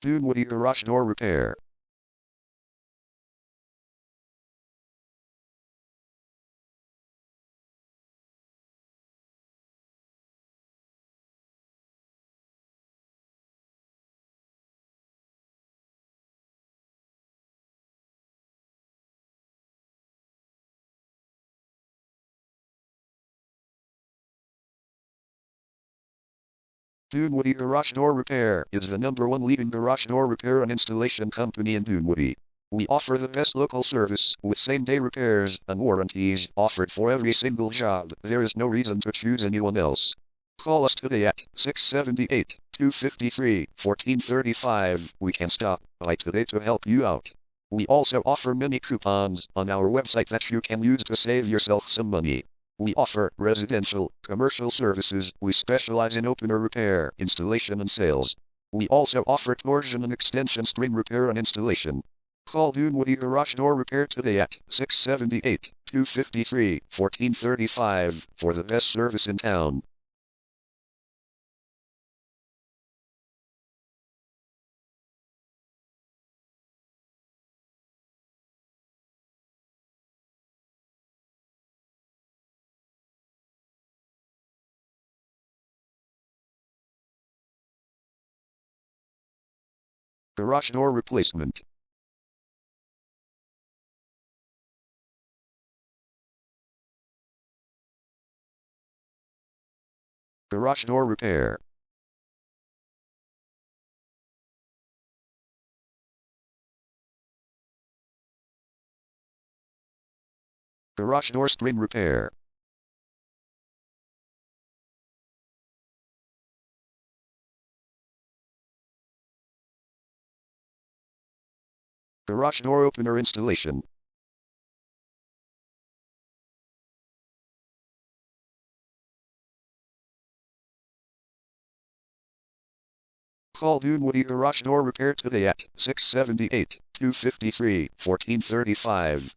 Dunwoody garage door repair. Dunwoody Garage Door Repair is the #1 leading garage door repair and installation company in Dunwoody. We offer the best local service with same-day repairs and warranties offered for every single job. There is no reason to choose anyone else. Call us today at 678-253-1435. We can stop by today to help you out. We also offer many coupons on our website that you can use to save yourself some money. We offer residential, commercial services. We specialize in opener repair, installation and sales. We also offer torsion and extension string repair and installation. Call Dunwoody Garage Door Repair today at 678-253-1435 for the best service in town. Garage door replacement. Garage door repair. Garage door string repair. Garage door opener installation. Call Dunwoody Garage Door Repair today at 678-253-1435.